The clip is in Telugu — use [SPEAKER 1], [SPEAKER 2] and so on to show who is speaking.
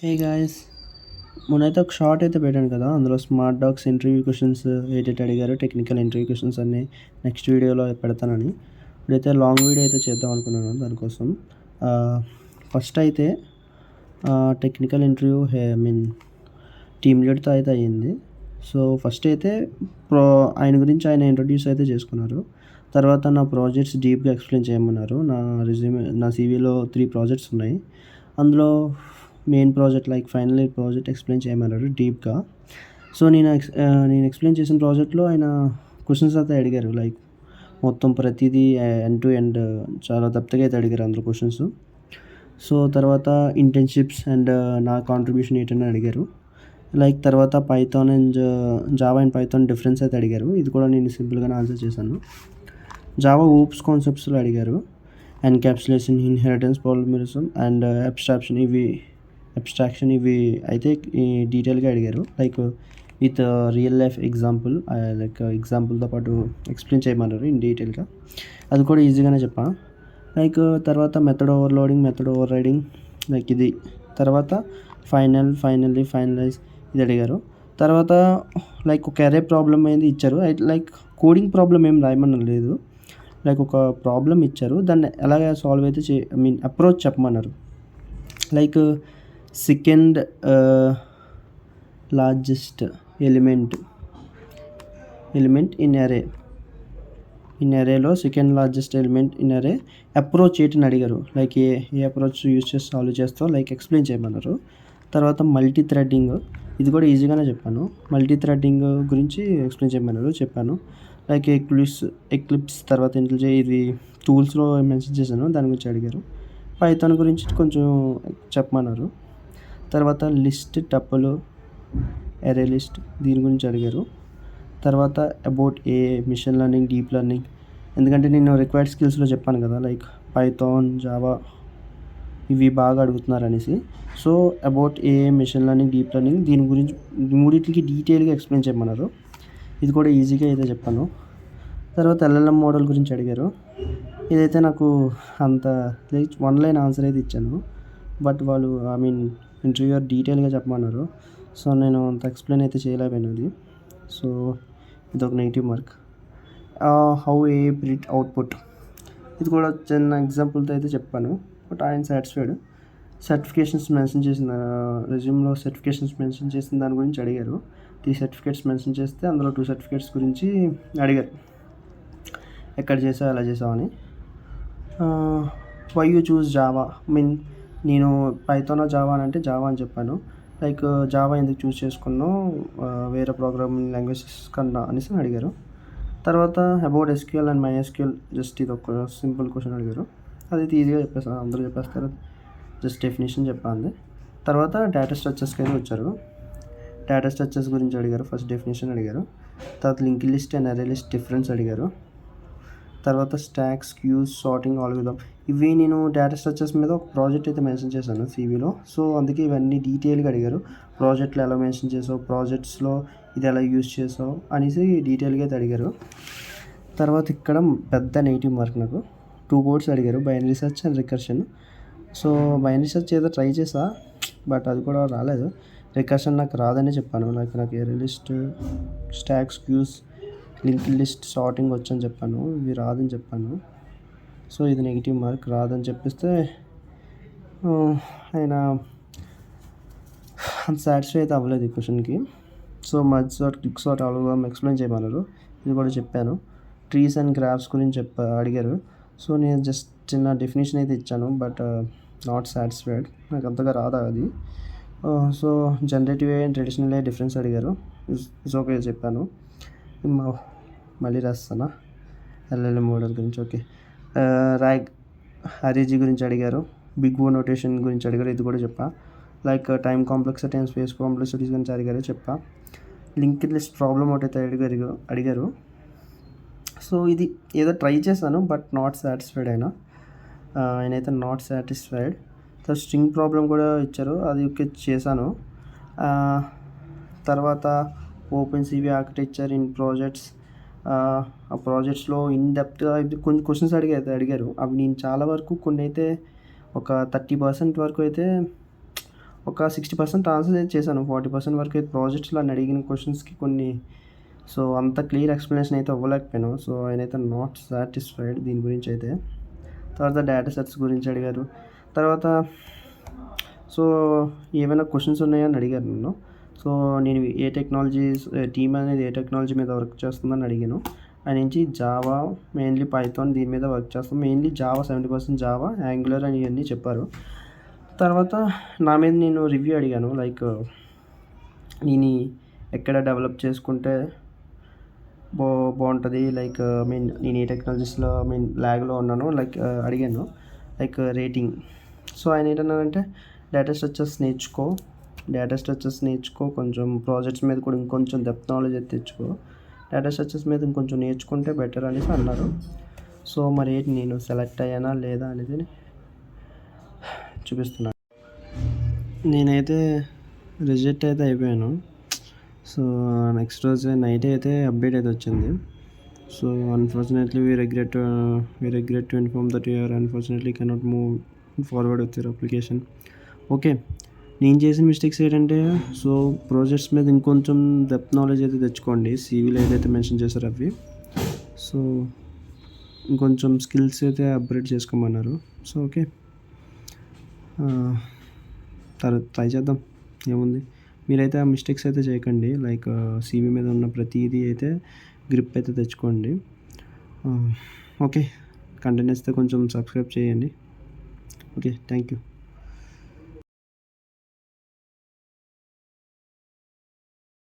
[SPEAKER 1] హే గాయ్స్, మొన్నైతే ఒక షార్ట్ అయితే పెట్టాను కదా, అందులో స్మార్ట్ డాగ్స్ ఇంటర్వ్యూ క్వశ్చన్స్ ఏదైతే అడిగారో టెక్నికల్ ఇంటర్వ్యూ క్వశ్చన్స్ అన్నీ నెక్స్ట్ వీడియోలో పెడతానని. ఇప్పుడైతే లాంగ్ వీడియో అయితే చేద్దాం అనుకున్నాను దానికోసం. ఫస్ట్ అయితే టెక్నికల్ ఇంటర్వ్యూ టీమ్ లీడ్తో అయితే అయ్యింది. సో ఫస్ట్ అయితే ఆయన గురించి ఆయన ఇంట్రొడ్యూస్ అయితే చేసుకున్నారు. తర్వాత నా ప్రాజెక్ట్స్ డీప్గా ఎక్స్ప్లెయిన్ చేయమన్నారు. నా సీవీలో 3 ప్రాజెక్ట్స్ ఉన్నాయి. అందులో main project like final year project explain చేయమన్నారు డీప్గా. సో నేను ఎక్స్ప్లెయిన్ చేసిన ప్రాజెక్ట్లో ఆయన క్వశ్చన్స్ అయితే అడిగారు. లైక్ మొత్తం ప్రతిదీ ఎండ్ టు ఎండ్ చాలా డెప్త్గా అయితే అడిగారు అందులో క్వశ్చన్స్. సో తర్వాత ఇంటర్న్షిప్స్ అండ్ నా కాంట్రిబ్యూషన్ ఏంటని అడిగారు. లైక్ తర్వాత Python and Java and Python difference అయితే అడిగారు. ఇది కూడా నేను సింపుల్గానే ఆన్సర్ చేశాను. జావా ఊప్స్ కాన్సెప్ట్స్లో అడిగారు. Encapsulation, inheritance, polymorphism and abstraction ఇవి అయితే డీటెయిల్గా అడిగారు. Like with real life example, like ఎగ్జాంపుల్తో పాటు ఎక్స్ప్లెయిన్ చేయమన్నారు ఇన్ డీటెయిల్గా. అది కూడా ఈజీగానే చెప్పా. లైక్ తర్వాత method overloading, method over riding, like ఇది. తర్వాత ఫైనలైజ్ ఇది అడిగారు. తర్వాత లైక్ ఒక అరే ప్రాబ్లమ్ అనేది ఇచ్చారు. లైక్ కోడింగ్ ప్రాబ్లం ఏం రాయమని లేదు. లైక్ ఒక ప్రాబ్లం ఇచ్చారు, దాన్ని ఎలాగ సాల్వ్ అయితే అప్రోచ్ చెప్పమన్నారు. Like second largest element in అరేలో second largest element in array approach ఏంటని అడిగారు. లైక్ ఏ అప్రోచ్ యూజ్ చేసి సాల్వ్ చేస్తావు లైక్ ఎక్స్ప్లెయిన్ చేయమన్నారు. తర్వాత మల్టీ థ్రెడ్డింగ్, ఇది కూడా ఈజీగానే చెప్పాను. మల్టీ థ్రెడ్డింగ్ గురించి ఎక్స్ప్లెయిన్ చేయమన్నారు, చెప్పాను. లైక్ ఎక్లిప్స్ తర్వాత ఇంటెలిజే ఇది టూల్స్లో మెన్షన్ చేశాను, దాని గురించి అడిగారు. పైథాన్ గురించి కొంచెం చెప్పమన్నారు. తర్వాత లిస్ట్, టపుల్, అరే లిస్ట్ దీని గురించి అడిగారు. తర్వాత about mission learning, deep learning, ఎందుకంటే నేను రిక్వైర్డ్ స్కిల్స్లో చెప్పాను కదా, లైక్ పైథాన్, జావా ఇవి బాగా అడుగుతున్నారు అనేసి. So about mission learning, deep learning దీని గురించి మూడింటికి డీటెయిల్గా ఎక్స్ప్లెయిన్ చేయమన్నారు. ఇది కూడా ఈజీగా అయితే చెప్పాను. తర్వాత ఎల్ఎల్ఎం మోడల్ గురించి అడిగారు. ఇదైతే నాకు అంత వన్ లైన్ ఆన్సర్ అయితే ఇచ్చాను, బట్ వాళ్ళు ఇంటర్వ్యూయర్ డీటెయిల్గా చెప్పమన్నారు. సో నేను అంత ఎక్స్ప్లెయిన్ అయితే చేయలేకపోయినది. సో ఇదొక నెగిటివ్ మార్క్. హౌ ప్రిట్ అవుట్పుట్, ఇది కూడా చిన్న ఎగ్జాంపుల్తో అయితే చెప్పాను, బట్ ఆయన సాటిస్ఫైడ్. సర్టిఫికేషన్స్ మెన్షన్ చేసిన రెజ్యూమ్లో సర్టిఫికేషన్స్ మెన్షన్ చేసిన దాని గురించి అడిగారు. 3 సర్టిఫికేట్స్ మెన్షన్ చేస్తే అందులో 2 సర్టిఫికేట్స్ గురించి అడిగారు, ఎక్కడ చేసావు ఎలా చేసావు అని. వై యూ చూస్ జావా, నేను పైథాన్ జావా అని అంటే జావా అని చెప్పాను. లైక్ జావా ఎందుకు చూస్ చేసుకున్నావు వేరే ప్రోగ్రామింగ్ లాంగ్వేజెస్ కన్నా అనేసి అడిగారు. తర్వాత about SQL and MySQL, just ఇది ఒక సింపుల్ క్వశ్చన్ అడిగారు. అది ఈజీగా చెప్పేస్తాను, అందరూ చెప్పేస్తారు, జస్ట్ డెఫినేషన్ చెప్పాలి. తర్వాత డేటా స్ట్రక్చర్స్కి అయితే వచ్చారు. డేటా స్ట్రక్చర్స్ గురించి అడిగారు. ఫస్ట్ డెఫినేషన్ అడిగారు. తర్వాత లింక్ లిస్ట్ అండ్ అరే లిస్ట్ డిఫరెన్స్ అడిగారు. తర్వాత స్టాక్స్, క్యూస్, సార్టింగ్, ఆల్గోరిథం, ఇవి నేను డేటా స్ట్రక్చర్స్ మీద ఒక ప్రాజెక్ట్ అయితే మెన్షన్ చేశాను సీవీలో. సో అందుకే ఇవన్నీ డీటెయిల్గా అడిగారు. ప్రాజెక్ట్లో ఎలా మెన్షన్ చేసావు, ప్రాజెక్ట్స్లో ఇది ఎలా యూజ్ చేసావు అనేసి డీటెయిల్గా అయితే అడిగారు. తర్వాత ఇక్కడ పెద్ద నెగిటివ్ మార్క్, నాకు 2 కోడ్స్ అడిగారు, binary search and recursion. So binary search ఏదో ట్రై చేసా, బట్ అది కూడా రాలేదు. రికర్షన్ నాకు రాదని చెప్పాను. నాకు array list, stacks, queues, link list, sorting వచ్చని చెప్పాను, ఇవి రాదని చెప్పాను. సో ఇది నెగిటివ్ మార్క్, రాదని చెప్పిస్తే ఆయన అంత సాటిస్ఫై అయితే అవ్వలేదు ఈ క్వశ్చన్కి. So merge sort, quick sort, algorithm explain చేయమన్నారు, ఇది కూడా చెప్పాను. ట్రీస్ అండ్ గ్రాఫ్స్ గురించి అడిగారు. సో నేను జస్ట్ చిన్న డెఫినేషన్ అయితే ఇచ్చాను, బట్ నాట్ సాటిస్ఫైడ్, నాకు అంతగా రాదా అది. So generative A and traditional a difference అడిగారు, ఇట్స్ ఓకే చెప్పాను. మళ్ళీ రాస్తానా ఎల్ఎల్ఎం మోడల్ గురించి. ఓకే, ర్యాగ్ అరేజీ గురించి అడిగారు. బిగ్ ఓ నోటేషన్ గురించి అడిగారు, ఇది కూడా చెప్పా. Like time complexity and space complexities గురించి అడిగారు, చెప్పా. లింక్డ్ లిస్ట్ ప్రాబ్లమ్ ఒకటైతే అడిగారు. సో ఇది ఏదో ట్రై చేశాను, బట్ నాట్ సాటిస్ఫైడ్ ఆయనైతే నాట్ సాటిస్ఫైడ్. తర్వాత స్ట్రింగ్ ప్రాబ్లం కూడా ఇచ్చారు, అది ఓకే చేశాను. తర్వాత OpenCV architecture in projects, ఆ ప్రాజెక్ట్స్లో ఇన్ డెప్త్గా కొన్ని క్వశ్చన్స్ అడిగారు. అవి నేను చాలా వరకు కొన్ని అయితే ఒక 30% వరకు అయితే ఒక 60% ఆన్సర్ అయితే చేశాను. 40% వరకు అయితే ప్రాజెక్ట్స్‌లో నన్ను అడిగిన క్వెషన్స్‌కి కొన్ని సో, అంత క్లియర్ ఎక్స్‌ప్లనేషన్ అయితే ఇవ్వలేకపోయాను. సో, ఆయనైతే నాట్ సాటిస్ఫైడ్ దీని గురించైతే. తర్వాత డేటా సెట్స్ గురించి అడిగారు. తర్వాత సో, ఏవైనా క్వెషన్స్ ఉన్నాయా అని అడిగారు నన్ను. సో, నేను ఏ టెక్నాలజీస్ టీమ్ అనేది ఏ టెక్నాలజీ మీద వర్క్ చేస్తుందని అడిగాను. ఆయన నుంచి జావా, మెయిన్‌లీ పైథాన్ దీని మీద వర్క్ చేస్తాం. మెయిన్‌లీ జావా 70% జావా, యాంగులర్ అని ఇవన్నీ చెప్పారు. తర్వాత నా మీద నేను రివ్యూ అడిగాను. లైక్ నేను ఎక్కడ డెవలప్ చేసుకుంటే బావుంటది. లైక్ మీన్ నేను ఏ టెక్నాలజీస్‌లో ల్యాగ్‌లో ఉన్నానో అడిగాను. Like rating. సో, ఆయన ఏంటన్నారంటే డేటా స్ట్రక్చర్స్ నేర్చుకో. డేటా స్ట్రక్చర్స్ నేర్చుకో. కొంచెం ప్రాజెక్ట్స్ మీద కూడా ఇంకొంచెం డెప్త్ నాలెడ్జ్ అయితే తెచ్చుకో. డేటా స్ట్రక్చర్స్ మీద ఇంకొంచెం నేర్చుకుంటే బెటర్ అనేసి అన్నారు. సో, మరి ఏంటి నేను సెలెక్ట్ అయ్యానా లేదా అనేది చూపిస్తున్నాను. నేనైతే రిజెక్ట్ అయితే అయిపోయాను. సో, నెక్స్ట్ రోజే నైట్ అయితే అప్డేట్ అయితే వచ్చింది. So, unfortunately we regret to inform that you are unfortunately cannot move forward with your application. Okay. నేను చేసిన మిస్టేక్స్ ఏంటంటే సో, ప్రాజెక్ట్స్ మీద ఇంకొంచెం డెప్త్ నాలెడ్జ్ అయితే తెచ్చుకోండి. సీవీలో ఏదైతే మెన్షన్ చేశారో అవి. సో, ఇంకొంచెం స్కిల్స్ అయితే అప్గ్రేడ్ చేసుకోమన్నారు. So, okay. ట్రై చేద్దాం. ఏముంది. మీరైతే ఆ మిస్టేక్స్ అయితే చేయకండి. లైక్ సీవీ మీద ఉన్న ప్రతీదీ అయితే గ్రిప్ అయితే తెచ్చుకోండి. ఓకే. కంటెంట్ నచ్చితే కొంచెం సబ్స్క్రైబ్ చేయండి. ఓకే. Thank you.